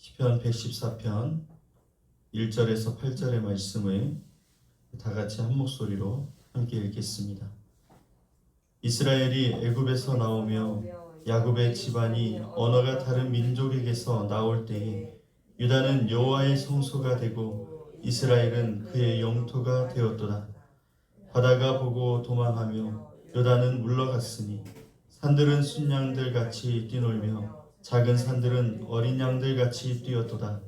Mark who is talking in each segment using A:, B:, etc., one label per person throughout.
A: 시편 114편 1절에서 8절의 말씀을 다 같이 한 목소리로 함께 읽겠습니다. 이스라엘이 애굽에서 나오며 야곱의 집안이 언어가 다른 민족에게서 나올 때에 유다는 여호와의 성소가 되고 이스라엘은 그의 영토가 되었도다. 바다가 보고 도망하며 요단은 물러갔으니 산들은 순양들 같이 뛰놀며 작은 산들은 어린 양들 같이 뛰었도다.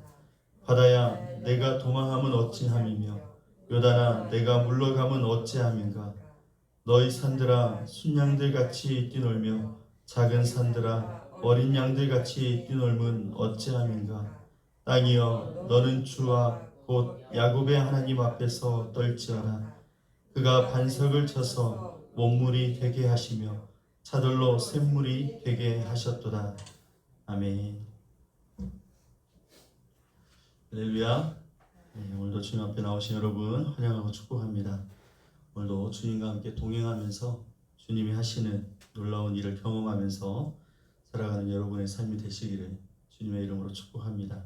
A: 바다야 내가 도망함은 어찌함이며 요단아 내가 물러감은 어찌함인가. 너희 산들아 순양들 같이 뛰놀며 작은 산들아 어린 양들 같이 뛰놀면 어찌함인가. 땅이여 너는 주와 곧 야곱의 하나님 앞에서 떨지어라. 그가 반석을 쳐서 못물이 되게 하시며 차들로 샘물이 되게 하셨도다. 아멘. 할렐루야. 오늘도 주님 앞에 나오신 여러분 환영하고 축복합니다. 오늘도 주님과 함께 동행하면서 주님이 하시는 놀라운 일을 경험하면서 살아가는 여러분의 삶이 되시기를 주님의 이름으로 축복합니다.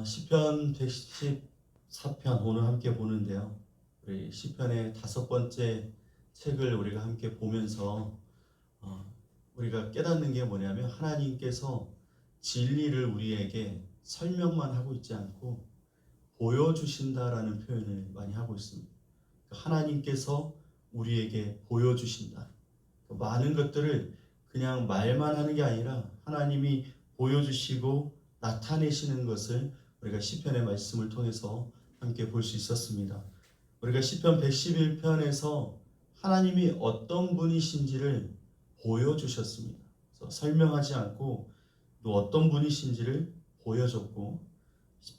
A: 시편 114편 오늘 함께 보는데요. 우리 시편의 5번째 책을 우리가 함께 보면서 우리가 깨닫는 게 뭐냐면 하나님께서 진리를 우리에게 설명만 하고 있지 않고 보여주신다라는 표현을 많이 하고 있습니다. 하나님께서 우리에게 보여주신다. 많은 것들을 그냥 말만 하는 게 아니라 하나님이 보여주시고 나타내시는 것을 우리가 시편의 말씀을 통해서 함께 볼 수 있었습니다. 우리가 시편 111편에서 하나님이 어떤 분이신지를 보여주셨습니다. 그래서 설명하지 않고 또 어떤 분이신지를 보여줬고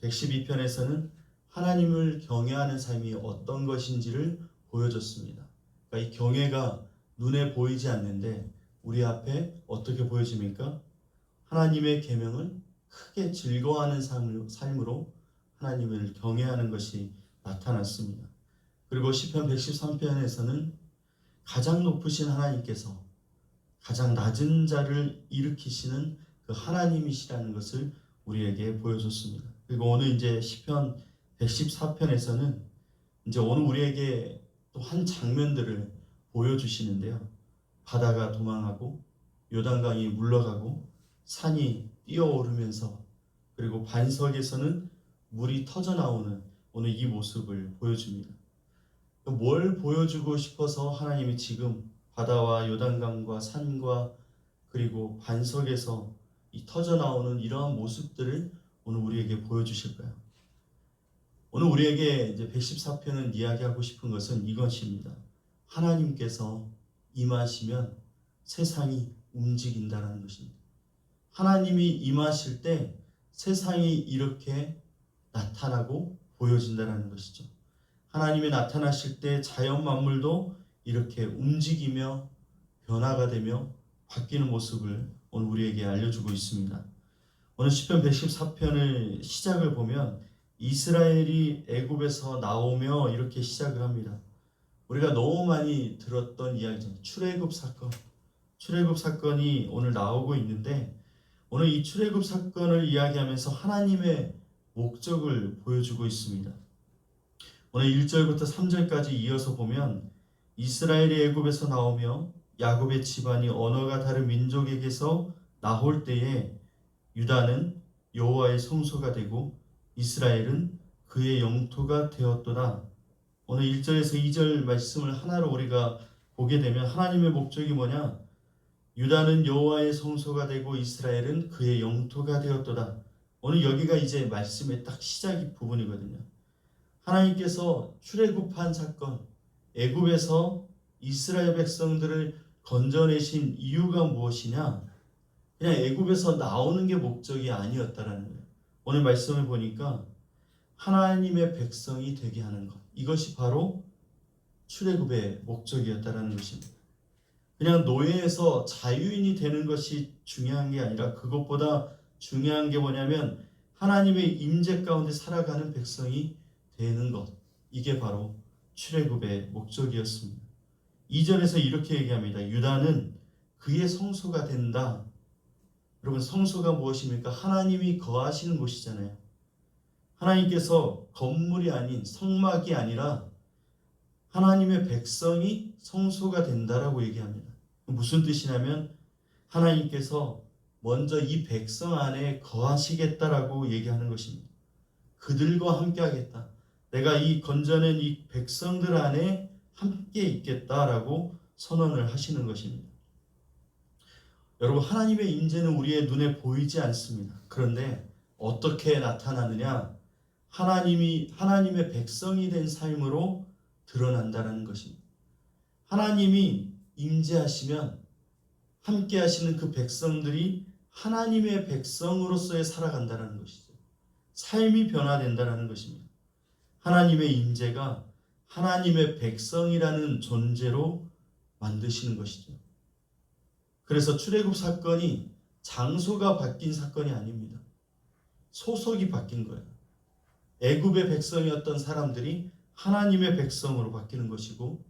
A: 112편에서는 하나님을 경외하는 삶이 어떤 것인지를 보여줬습니다. 그러니까 이 경외가 눈에 보이지 않는데 우리 앞에 어떻게 보여집니까? 하나님의 계명을 크게 즐거워하는 삶으로 하나님을 경외하는 것이 나타났습니다. 그리고 시편 113편에서는 가장 높으신 하나님께서 가장 낮은 자를 일으키시는 그 하나님이시라는 것을 우리에게 보여줬습니다. 그리고 오늘 이제 시편 114편에서는 이제 오늘 우리에게 또 한 장면들을 보여주시는데요. 바다가 도망하고 요단강이 물러가고 산이 뛰어오르면서 그리고 반석에서는 물이 터져 나오는 오늘 이 모습을 보여줍니다. 뭘 보여주고 싶어서 하나님이 지금 바다와 요단강과 산과 그리고 반석에서 이 터져 나오는 이러한 모습들을 오늘 우리에게 보여주실까요? 오늘 우리에게 이제 114편은 이야기하고 싶은 것은 이것입니다. 하나님께서 임하시면 세상이 움직인다는 것입니다. 하나님이 임하실 때 세상이 이렇게 나타나고 보여진다는 것이죠. 하나님이 나타나실 때 자연 만물도 이렇게 움직이며 변화가 되며 바뀌는 모습을 오늘 우리에게 알려주고 있습니다. 오늘 시편 114편을 시작을 보면 이스라엘이 애굽에서 나오며 이렇게 시작을 합니다. 우리가 너무 많이 들었던 이야기죠. 출애굽 사건. 출애굽 사건이 오늘 나오고 있는데 오늘 이 출애굽 사건을 이야기하면서 하나님의 목적을 보여주고 있습니다. 오늘 1절부터 3절까지 이어서 보면 이스라엘이 애굽에서 나오며 야곱의 집안이 언어가 다른 민족에게서 나올 때에 유다는 여호와의 성소가 되고 이스라엘은 그의 영토가 되었도다. 오늘 1절에서 2절 말씀을 하나로 우리가 보게 되면 하나님의 목적이 뭐냐? 유다는 여호와의 성소가 되고 이스라엘은 그의 영토가 되었도다. 오늘 여기가 이제 말씀의 딱 시작이 부분이거든요. 하나님께서 출애굽한 사건, 애굽에서 이스라엘 백성들을 건져내신 이유가 무엇이냐? 그냥 애굽에서 나오는 게 목적이 아니었다라는 거예요. 오늘 말씀을 보니까 하나님의 백성이 되게 하는 것, 이것이 바로 출애굽의 목적이었다라는 것입니다. 그냥 노예에서 자유인이 되는 것이 중요한 게 아니라 그것보다 중요한 게 뭐냐면 하나님의 임재 가운데 살아가는 백성이 되는 것, 이게 바로 출애굽의 목적이었습니다. 2절에서 이렇게 얘기합니다. 유다는 그의 성소가 된다. 여러분, 성소가 무엇입니까? 하나님이 거하시는 곳이잖아요. 하나님께서 건물이 아닌 성막이 아니라 하나님의 백성이 성소가 된다라고 얘기합니다. 무슨 뜻이냐면 하나님께서 먼저 이 백성 안에 거하시겠다라고 얘기하는 것입니다. 그들과 함께 하겠다. 내가 이 건져낸 이 백성들 안에 함께 있겠다라고 선언을 하시는 것입니다. 여러분, 하나님의 임재는 우리의 눈에 보이지 않습니다. 그런데 어떻게 나타나느냐? 하나님의 백성이 된 삶으로 드러난다는 것입니다. 하나님이 임재하시면 함께 하시는 그 백성들이 하나님의 백성으로서의 살아간다는 것이죠. 삶이 변화된다는 것입니다. 하나님의 임재가 하나님의 백성이라는 존재로 만드시는 것이죠. 그래서 출애굽 사건이 장소가 바뀐 사건이 아닙니다. 소속이 바뀐 거예요. 애굽의 백성이었던 사람들이 하나님의 백성으로 바뀌는 것이고,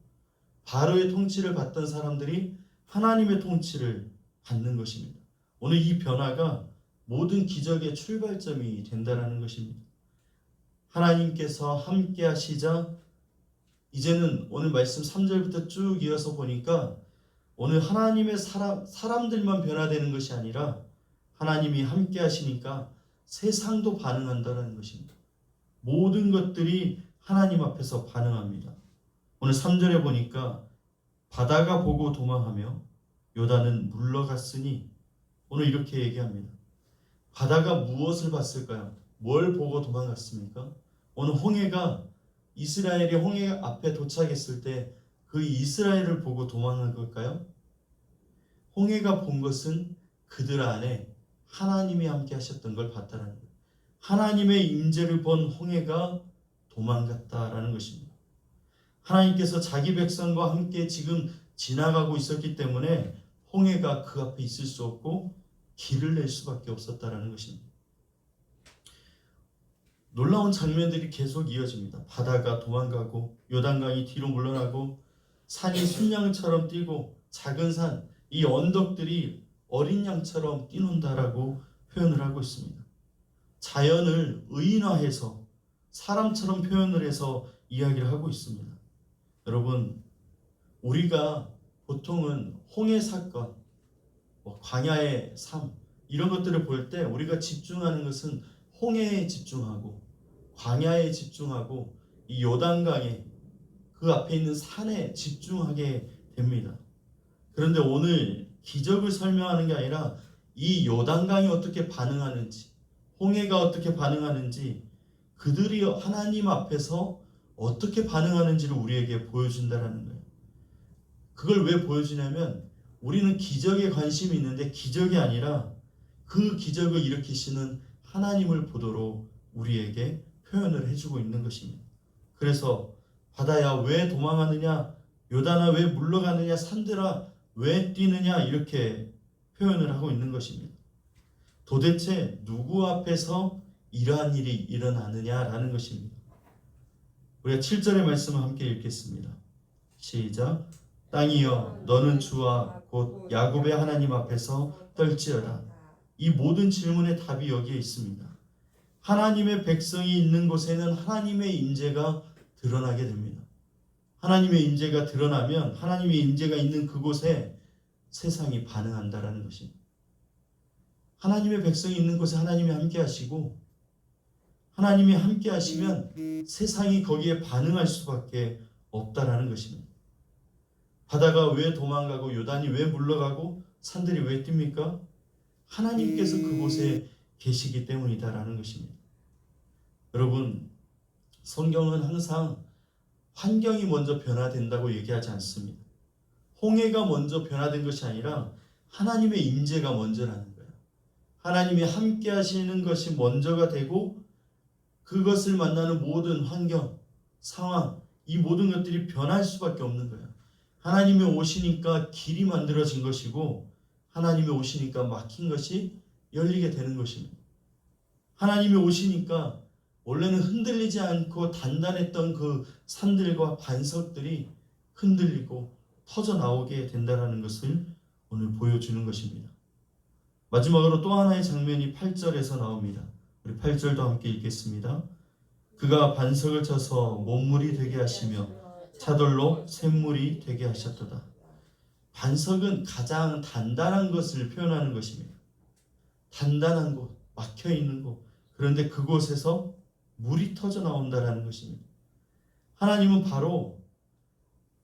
A: 바로의 통치를 받던 사람들이 하나님의 통치를 받는 것입니다. 오늘 이 변화가 모든 기적의 출발점이 된다는 것입니다. 하나님께서 함께 하시자 이제는 오늘 말씀 3절부터 쭉 이어서 보니까 오늘 하나님의 사람들만 변화되는 것이 아니라 하나님이 함께 하시니까 세상도 반응한다는 것입니다. 모든 것들이 하나님 앞에서 반응합니다. 오늘 3절에 보니까 바다가 보고 도망하며 요단은 물러갔으니, 오늘 이렇게 얘기합니다. 바다가 무엇을 봤을까요? 뭘 보고 도망갔습니까? 오늘 홍해가, 이스라엘이 홍해 앞에 도착했을 때 그 이스라엘을 보고 도망한 걸까요? 홍해가 본 것은 그들 안에 하나님이 함께 하셨던 걸 봤다는 거예요. 하나님의 임재를 본 홍해가 도망갔다라는 것입니다. 하나님께서 자기 백성과 함께 지금 지나가고 있었기 때문에 홍해가 그 앞에 있을 수 없고 길을 낼 수밖에 없었다라는 것입니다. 놀라운 장면들이 계속 이어집니다. 바다가 도망가고 요단강이 뒤로 물러나고 산이 순양처럼 뛰고 작은 산, 이 언덕들이 어린 양처럼 뛰논다라고 표현을 하고 있습니다. 자연을 의인화해서 사람처럼 표현을 해서 이야기를 하고 있습니다. 여러분, 우리가 보통은 홍해 사건, 광야의 삶, 이런 것들을 볼 때 우리가 집중하는 것은 홍해에 집중하고 광야에 집중하고 이 요단강에, 그 앞에 있는 산에 집중하게 됩니다. 그런데 오늘 기적을 설명하는 게 아니라 이 요단강이 어떻게 반응하는지, 홍해가 어떻게 반응하는지, 그들이 하나님 앞에서 어떻게 반응하는지를 우리에게 보여준다는 거예요. 그걸 왜 보여주냐면 우리는 기적에 관심이 있는데 기적이 아니라 그 기적을 일으키시는 하나님을 보도록 우리에게 표현을 해주고 있는 것입니다. 그래서 바다야 왜 도망하느냐, 요단아 왜 물러가느냐, 산들아 왜 뛰느냐, 이렇게 표현을 하고 있는 것입니다. 도대체 누구 앞에서 이러한 일이 일어나느냐라는 것입니다. 우리가 7절의 말씀을 함께 읽겠습니다. 시작. 땅이여 너는 주와 곧 야곱의 하나님 앞에서 떨지어다. 이 모든 질문의 답이 여기에 있습니다. 하나님의 백성이 있는 곳에는 하나님의 임재가 드러나게 됩니다. 하나님의 임재가 드러나면 하나님의 임재가 있는 그곳에 세상이 반응한다라는 것입니다. 하나님의 백성이 있는 곳에 하나님이 함께 하시고, 하나님이 함께 하시면 세상이 거기에 반응할 수밖에 없다라는 것입니다. 바다가 왜 도망가고 요단이 왜 물러가고 산들이 왜 뜁니까? 하나님께서 그곳에 계시기 때문이다라는 것입니다. 여러분, 성경은 항상 환경이 먼저 변화된다고 얘기하지 않습니다. 홍해가 먼저 변화된 것이 아니라 하나님의 임재가 먼저라는 거예요. 하나님이 함께 하시는 것이 먼저가 되고 그것을 만나는 모든 환경, 상황, 이 모든 것들이 변할 수밖에 없는 거예요. 하나님이 오시니까 길이 만들어진 것이고 하나님이 오시니까 막힌 것이 열리게 되는 것입니다. 하나님이 오시니까 원래는 흔들리지 않고 단단했던 그 산들과 반석들이 흔들리고 터져 나오게 된다는 것을 오늘 보여주는 것입니다. 마지막으로 또 하나의 장면이 8절에서 나옵니다. 우리 8절도 함께 읽겠습니다. 그가 반석을 쳐서 못물이 되게 하시며 차돌로 샘물이 되게 하셨도다. 반석은 가장 단단한 것을 표현하는 것입니다. 단단한 곳, 막혀 있는 곳. 그런데 그곳에서 물이 터져 나온다라는 것입니다. 하나님은 바로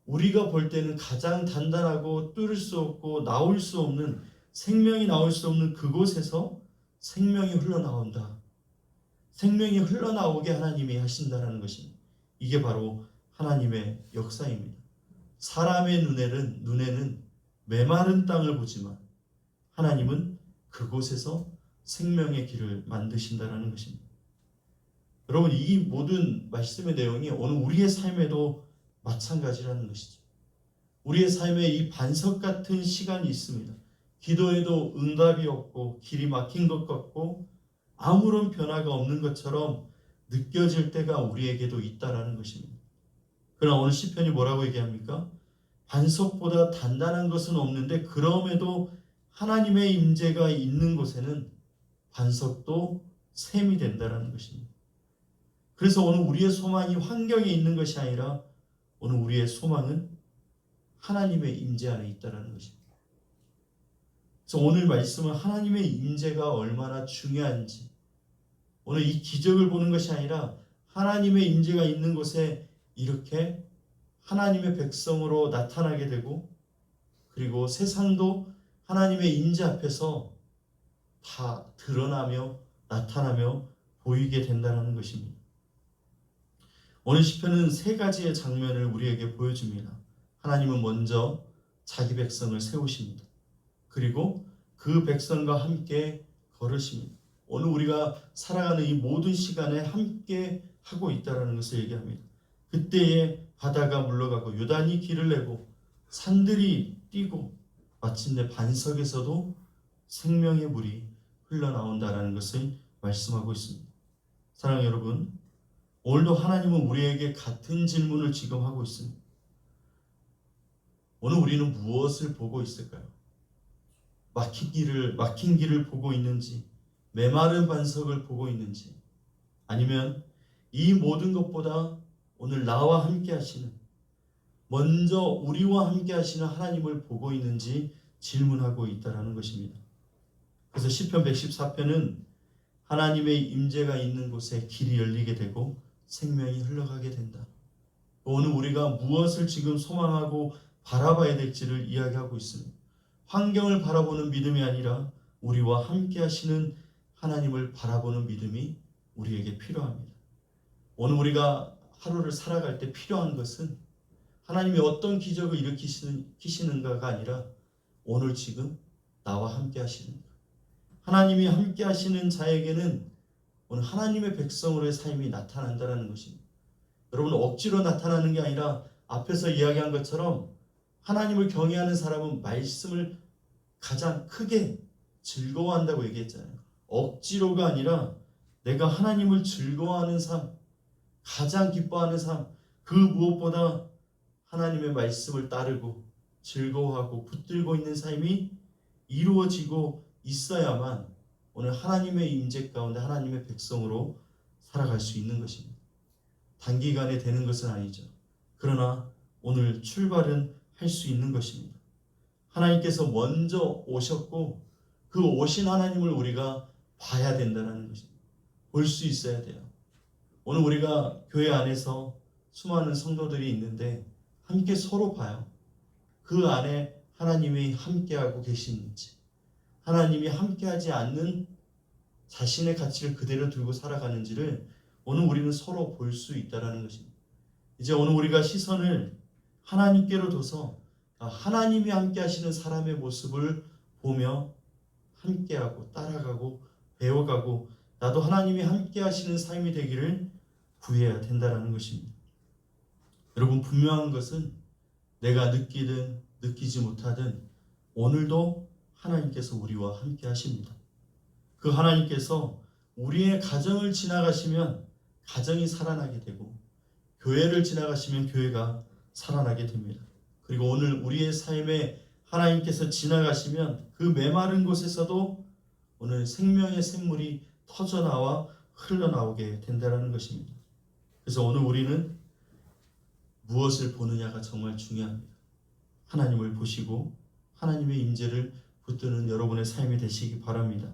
A: 우리가 볼 때는 가장 단단하고 뚫을 수 없고 나올 수 없는, 생명이 나올 수 없는 그곳에서 생명이 흘러나온다. 생명이 흘러나오게 하나님이 하신다는 것입니다. 이게 바로 하나님의 역사입니다. 사람의 눈에는 메마른 땅을 보지만 하나님은 그곳에서 생명의 길을 만드신다는 것입니다. 여러분, 이 모든 말씀의 내용이 오늘 우리의 삶에도 마찬가지라는 것이죠. 우리의 삶에 이 반석 같은 시간이 있습니다. 기도에도 응답이 없고 길이 막힌 것 같고 아무런 변화가 없는 것처럼 느껴질 때가 우리에게도 있다라는 것입니다. 그러나 오늘 시편이 뭐라고 얘기합니까? 반석보다 단단한 것은 없는데 그럼에도 하나님의 임재가 있는 곳에는 반석도 샘이 된다는 것입니다. 그래서 오늘 우리의 소망이 환경에 있는 것이 아니라 오늘 우리의 소망은 하나님의 임재 안에 있다는 것입니다. 그래서 오늘 말씀은 하나님의 임재가 얼마나 중요한지, 오늘 이 기적을 보는 것이 아니라 하나님의 임재가 있는 곳에 이렇게 하나님의 백성으로 나타나게 되고, 그리고 세상도 하나님의 임재 앞에서 다 드러나며 나타나며 보이게 된다는 것입니다. 오늘 시편은 세 가지의 장면을 우리에게 보여줍니다. 하나님은 먼저 자기 백성을 세우십니다. 그리고 그 백성과 함께 걸으십니다. 오늘 우리가 살아가는 이 모든 시간에 함께 하고 있다는 것을 얘기합니다. 그때에 바다가 물러가고 요단이 길을 내고 산들이 뛰고 마침내 반석에서도 생명의 물이 흘러나온다는 것을 말씀하고 있습니다. 사랑하는 여러분, 오늘도 하나님은 우리에게 같은 질문을 지금 하고 있습니다. 오늘 우리는 무엇을 보고 있을까요? 막힌 길을 보고 있는지, 메마른 반석을 보고 있는지, 아니면 이 모든 것보다 오늘 나와 함께 하시는, 먼저 우리와 함께 하시는 하나님을 보고 있는지 질문하고 있다는 것입니다. 그래서 시편 114편은 하나님의 임재가 있는 곳에 길이 열리게 되고 생명이 흘러가게 된다. 오늘 우리가 무엇을 지금 소망하고 바라봐야 될지를 이야기하고 있습니다. 환경을 바라보는 믿음이 아니라 우리와 함께 하시는 하나님을 바라보는 믿음이 우리에게 필요합니다. 오늘 우리가 하루를 살아갈 때 필요한 것은 하나님이 어떤 기적을 일으키시는가가 아니라 오늘 지금 나와 함께 하시는 것. 하나님이 함께 하시는 자에게는 오늘 하나님의 백성으로의 삶이 나타난다는 것입니다. 여러분, 억지로 나타나는 게 아니라 앞에서 이야기한 것처럼 하나님을 경외하는 사람은 말씀을 가장 크게 즐거워한다고 얘기했잖아요. 억지로가 아니라 내가 하나님을 즐거워하는 삶, 가장 기뻐하는 삶, 그 무엇보다 하나님의 말씀을 따르고 즐거워하고 붙들고 있는 삶이 이루어지고 있어야만 오늘 하나님의 임재 가운데 하나님의 백성으로 살아갈 수 있는 것입니다. 단기간에 되는 것은 아니죠. 그러나 오늘 출발은 할 수 있는 것입니다. 하나님께서 먼저 오셨고 그 오신 하나님을 우리가 봐야 된다는 것입니다. 볼 수 있어야 돼요. 오늘 우리가 교회 안에서 수많은 성도들이 있는데 함께 서로 봐요. 그 안에 하나님이 함께하고 계시는지, 하나님이 함께하지 않는 자신의 가치를 그대로 들고 살아가는지를 오늘 우리는 서로 볼 수 있다는 것입니다. 이제 오늘 우리가 시선을 하나님께로 둬서 하나님이 함께 하시는 사람의 모습을 보며 함께하고 따라가고 배워가고 나도 하나님이 함께 하시는 삶이 되기를 구해야 된다는 것입니다. 여러분, 분명한 것은 내가 느끼든 느끼지 못하든 오늘도 하나님께서 우리와 함께 하십니다. 그 하나님께서 우리의 가정을 지나가시면 가정이 살아나게 되고 교회를 지나가시면 교회가 살아나게 됩니다. 그리고 오늘 우리의 삶에 하나님께서 지나가시면 그 메마른 곳에서도 오늘 생명의 샘물이 터져나와 흘러나오게 된다는 것입니다. 그래서 오늘 우리는 무엇을 보느냐가 정말 중요합니다. 하나님을 보시고 하나님의 임재를 붙드는 여러분의 삶이 되시기 바랍니다.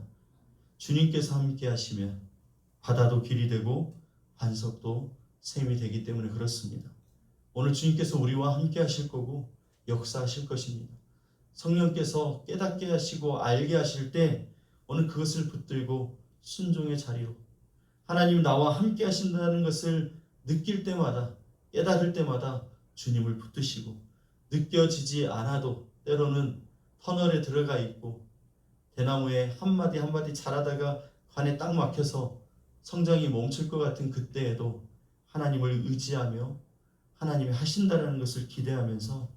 A: 주님께서 함께 하시면 바다도 길이 되고 반석도 샘이 되기 때문에 그렇습니다. 오늘 주님께서 우리와 함께 하실 거고 역사하실 것입니다. 성령께서 깨닫게 하시고 알게 하실 때 오늘 그것을 붙들고 순종의 자리로 하나님 나와 함께 하신다는 것을 느낄 때마다 깨달을 때마다 주님을 붙드시고 느껴지지 않아도 때로는 터널에 들어가 있고 대나무에 한마디 한마디 자라다가 관에 딱 막혀서 성장이 멈출 것 같은 그때에도 하나님을 의지하며 하나님이 하신다는 것을 기대하면서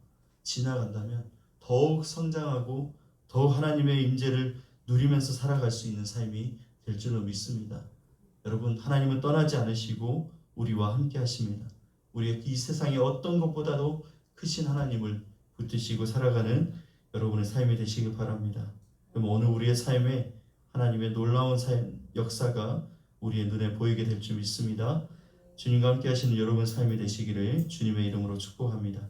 A: 지나간다면 더욱 성장하고 더욱 하나님의 임재를 누리면서 살아갈 수 있는 삶이 될 줄로 믿습니다. 여러분, 하나님은 떠나지 않으시고 우리와 함께 하십니다. 우리의 이 세상의 어떤 것보다도 크신 하나님을 붙드시고 살아가는 여러분의 삶이 되시길 바랍니다. 그럼 오늘 우리의 삶에 하나님의 놀라운 역사가 우리의 눈에 보이게 될 줄 믿습니다. 주님과 함께 하시는 여러분 삶이 되시기를 주님의 이름으로 축복합니다.